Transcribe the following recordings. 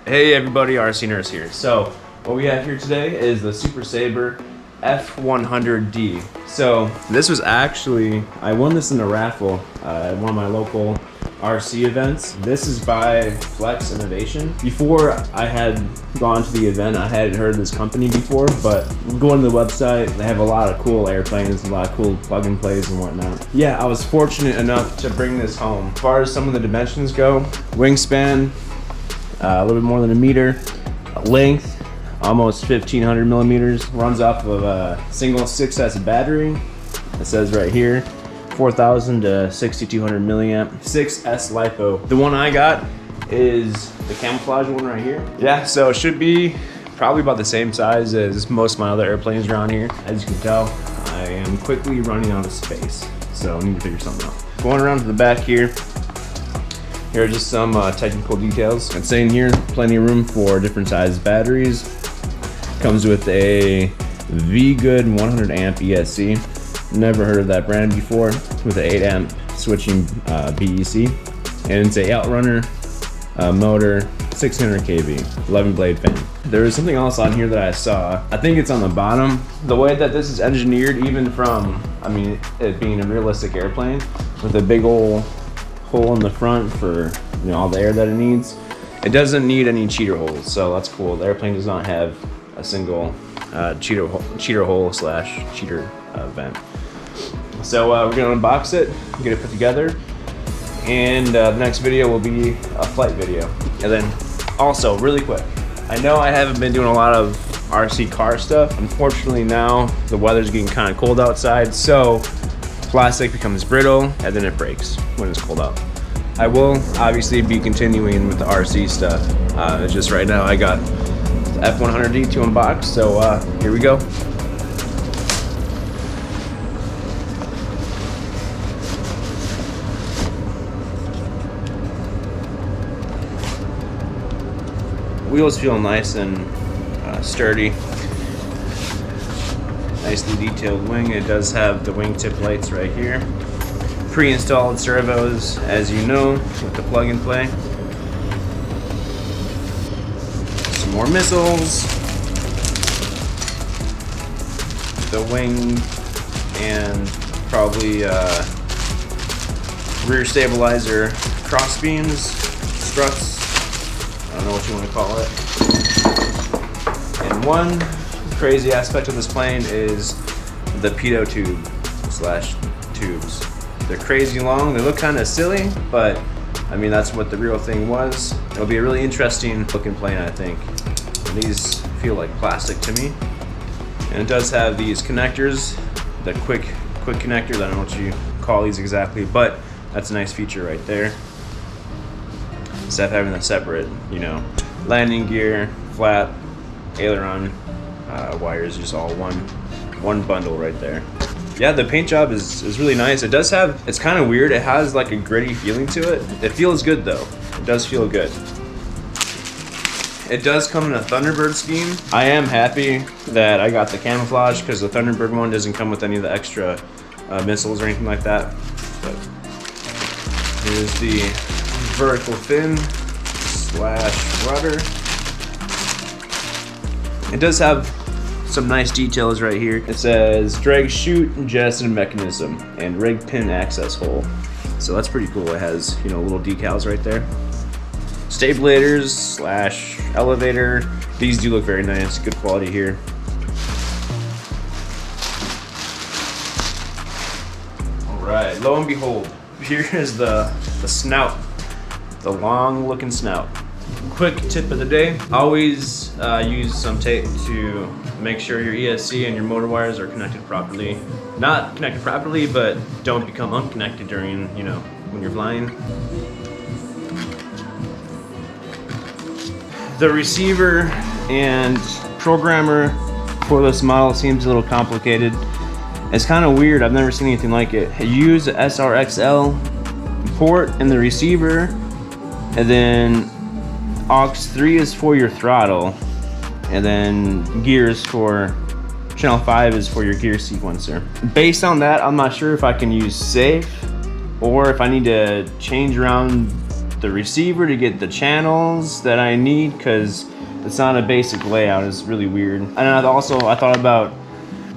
Hey everybody, RC Nurse here. So what we have here today is the Super Sabre F-100D. So this was actually, I won this in a raffle at one of my local RC events. This is by Flex Innovation. Before I had gone to the event, I hadn't heard of this company before, but going to the website, they have a lot of cool airplanes, a lot of cool plug and plays and whatnot. Yeah, I was fortunate enough to bring this home. As far as some of the dimensions go, wingspan, a little bit more than a meter, length, almost 1500 millimeters, runs off of a single 6S battery. It says right here, 4000 to 6200 milliamp, 6S lipo. The one I got is the camouflage one right here. Yeah, so it should be probably about the same size as most of my other airplanes around here. As you can tell, I am quickly running out of space, so I need to figure something out. Going around to the back here, here are just some technical details. It's saying here, plenty of room for different size batteries. Comes with a V-Good 100 amp ESC. Never heard of that brand before. With an 8 amp switching BEC. And it's a Outrunner motor, 600 kV, 11 blade fan. There is something else on here that I saw. I think it's on the bottom. The way that this is engineered, even from, I mean, it being a realistic airplane, with a big old hole in the front for all the air that it needs. It doesn't need any cheater holes, so that's cool. The airplane does not have a single cheater hole slash cheater vent. So we're gonna unbox it, get it put together, and the next video will be a flight video. And then also, really quick, I know I haven't been doing a lot of RC car stuff. Unfortunately now, the weather's getting kind of cold outside, so plastic becomes brittle and then it breaks when it's cold out. I will obviously be continuing with the RC stuff. It's just right now I got the F-100D to unbox, so here we go. Wheels feel nice and sturdy. Nicely detailed wing. It does have the wingtip lights right here. Pre-installed servos, as you know, with the plug and play. Some more missiles. The wing and probably rear stabilizer cross beams, struts. I don't know what you want to call it. And one crazy aspect of this plane is the pitot tube slash tubes. They're crazy long. They look kind of silly, but I mean that's what the real thing was. It'll be a really interesting looking plane, I think. And these feel like plastic to me. And it does have these connectors, the quick connectors. I don't know what you call these exactly, but that's a nice feature right there. Instead of having the separate, landing gear, flap, aileron, wires, just all one bundle right there. Yeah, the paint job is really nice. It does have, it's kind of weird. It has like a gritty feeling to it. It feels good though. It does feel good. It does come in a Thunderbird scheme. I am happy that I got the camouflage because the Thunderbird one doesn't come with any of the extra missiles or anything like that. But here's the vertical fin slash rudder. It does have some nice details right here. It says drag chute jettison mechanism and rig pin access hole. So that's pretty cool. It has, little decals right there. Stabilators slash elevator. These do look very nice. Good quality here. All right, lo and behold, here is the snout. The long looking snout. Quick tip of the day, always use some tape to make sure your ESC and your motor wires are connected properly. Not connected properly, but don't become unconnected during, when you're flying. The receiver and programmer for this model seems a little complicated. It's kind of weird, I've never seen anything like it. You use the SRXL port in the receiver, and then aux 3 is for your throttle, and then gears for channel 5 is for your gear sequencer. Based on that, I'm not sure if I can use safe or if I need to change around the receiver to get the channels that I need, because it's not a basic layout. It's really weird. And I thought about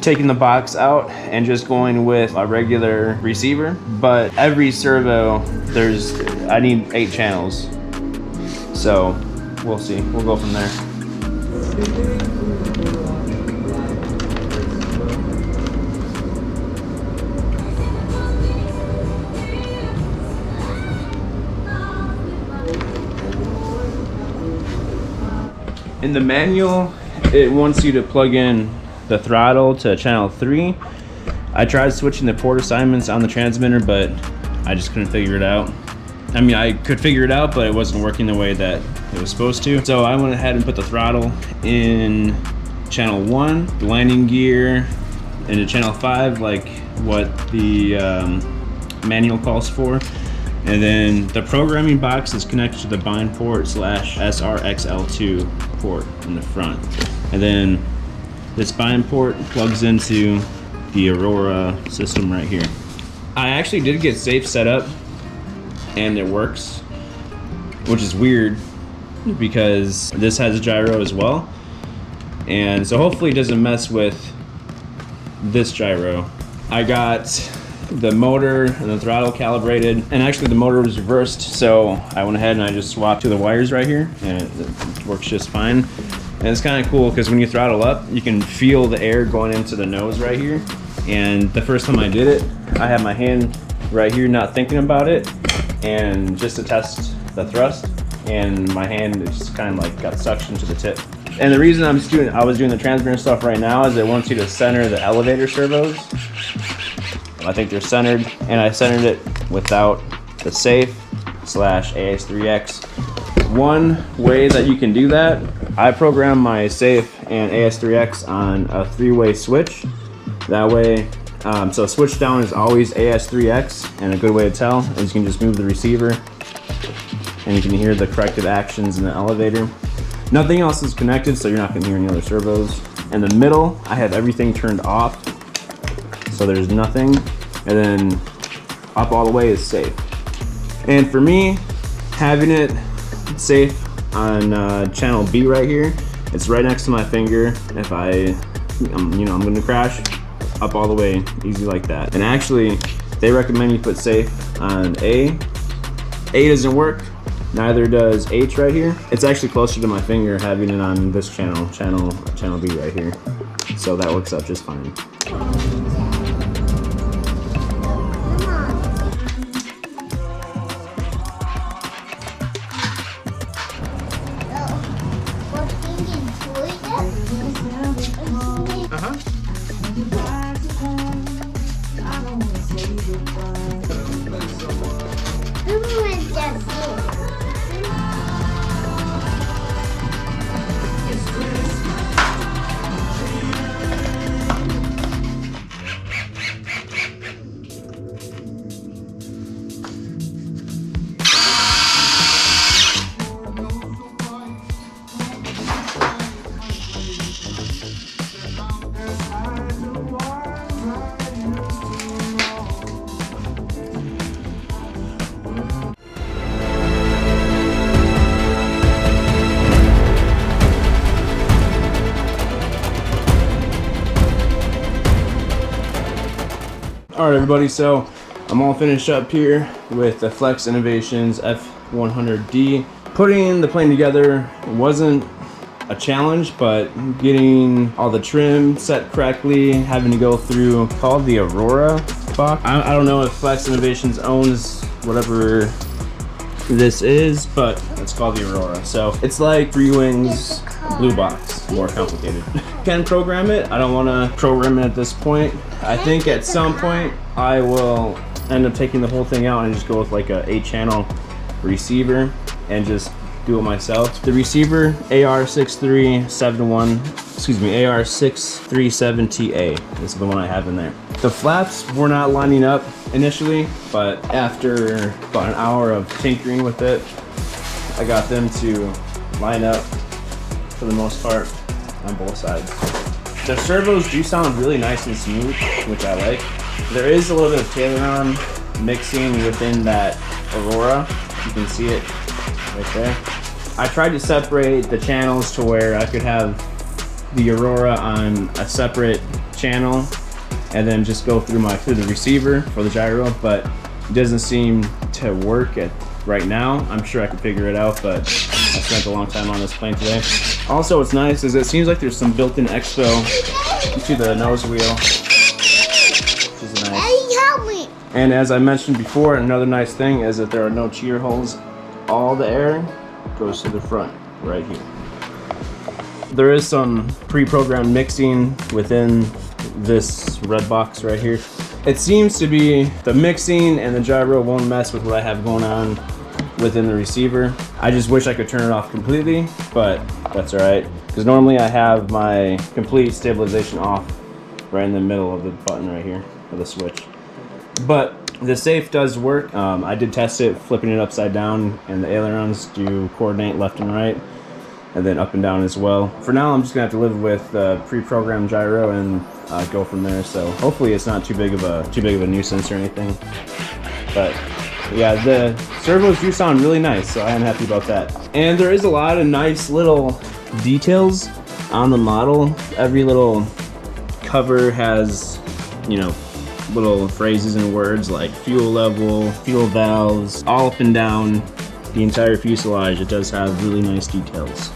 taking the box out and just going with a regular receiver, but every servo, I need 8 channels. So we'll see, we'll go from there. In the manual, it wants you to plug in the throttle to channel 3. I tried switching the port assignments on the transmitter, but I just couldn't figure it out. I mean, I could figure it out, but it wasn't working the way that it was supposed to. So I went ahead and put the throttle in channel 1, the landing gear into channel 5, like what the manual calls for. And then the programming box is connected to the bind port / SRXL2 port in the front. And then this bind port plugs into the Aurora system right here. I actually did get safe set up and it works, which is weird because this has a gyro as well. And so hopefully it doesn't mess with this gyro. I got the motor and the throttle calibrated, and actually the motor was reversed, so I went ahead and I just swapped to the wires right here, and it works just fine. And it's kind of cool because when you throttle up, you can feel the air going into the nose right here. And the first time I did it, I had my hand right here not thinking about it, and just to test the thrust, and my hand just kind of like got suctioned to the tip. And the reason I was doing the transmitter stuff right now is it wants you to center the elevator servos. I think they're centered, and I centered it without the safe / AS3X. One way that you can do that, I program my safe and AS3X on a 3-way switch. That way, so switch down is always AS3X, and a good way to tell is you can just move the receiver and you can hear the corrective actions in the elevator. Nothing else is connected, so you're not gonna hear any other servos. In the middle, I have everything turned off, so there's nothing. And then up all the way is safe. And for me, having it safe on channel B right here, it's right next to my finger. If I'm gonna crash, up all the way, easy like that. And actually, they recommend you put safe on A. A doesn't work, neither does H right here. It's actually closer to my finger having it on this channel B right here. So that works out just fine. Alright everybody, so I'm all finished up here with the Flex Innovations F-100D. Putting the plane together wasn't a challenge, but getting all the trim set correctly, having to go through called the Aurora box. I don't know if Flex Innovations owns whatever this is, but it's called the Aurora. So it's like 3 Wings blue box, more complicated. Can program it. I don't want to program it at this point. I think at some point I will end up taking the whole thing out and just go with like a 8-channel receiver and just do it myself. The receiver AR637TA is the one I have in there. The flaps were not lining up initially, but after about an hour of tinkering with it, I got them to line up for the most part on both sides. The servos do sound really nice and smooth, which I like. There is a little bit of Tailoron mixing within that Aurora, You can see it right there. I tried to separate the channels to where I could have the Aurora on a separate channel and then just go through the receiver for the gyro, but it doesn't seem to work right now. I'm sure I could figure it out, but I spent a long time on this plane today. Also, what's nice is it seems like there's some built-in expo to the nose wheel, which is nice. Daddy, help me. And as I mentioned before, another nice thing is that there are no cheer holes. All the air goes to the front right here. There is some pre-programmed mixing within this red box right here. It seems to be the mixing and the gyro won't mess with what I have going on within the receiver. I just wish I could turn it off completely, but that's all right. Because normally I have my complete stabilization off right in the middle of the button right here, of the switch. But the safe does work. I did test it, flipping it upside down, and the ailerons do coordinate left and right, and then up and down as well. For now, I'm just gonna have to live with pre-programmed gyro and go from there. So hopefully it's not too big of a nuisance or anything. But yeah, the servos do sound really nice, so I am happy about that. And there is a lot of nice little details on the model. Every little cover has, you know, little phrases and words like fuel level, fuel valves, all up and down the entire fuselage. It does have really nice details.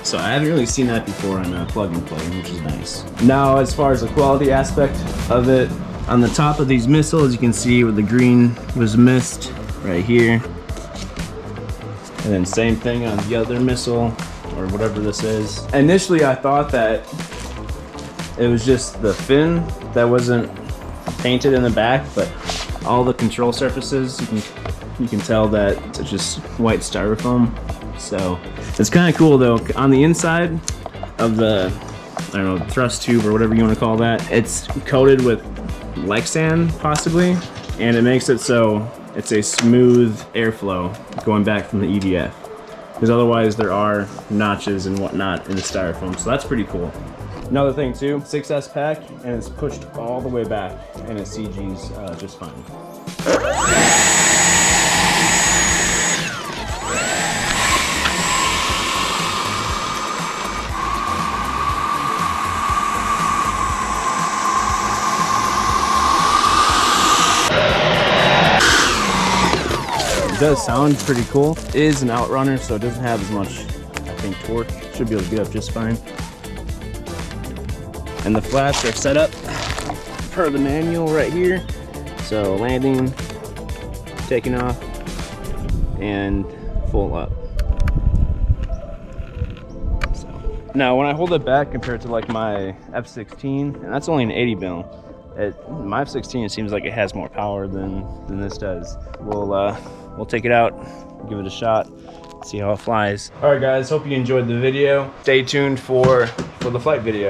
So I haven't really seen that before on a plug and play, which is nice. Now, as far as the quality aspect of it, on the top of these missiles, you can see where the green was missed right here. And then same thing on the other missile, or whatever this is. Initially, I thought that it was just the fin that wasn't painted in the back, but all the control surfaces, you can tell that it's just white styrofoam. So it's kind of cool though. On the inside of the, I don't know, thrust tube or whatever you want to call that, it's coated with Lexan possibly, and it makes it so it's a smooth airflow going back from the EDF, because otherwise there are notches and whatnot in the styrofoam. So that's pretty cool. Another thing too, 6S pack, and it's pushed all the way back, and it CGs just fine. It does sound pretty cool. It is an outrunner, so it doesn't have as much, I think, torque. Should be able to get up just fine. And the flaps are set up per the manual right here. So landing, taking off, and full up. So, now when I hold it back compared to like my F-16, and that's only an 80 mil, my F-16 it seems like it has more power than this does. We'll take it out, give it a shot, see how it flies. All right guys, hope you enjoyed the video. Stay tuned for the flight video.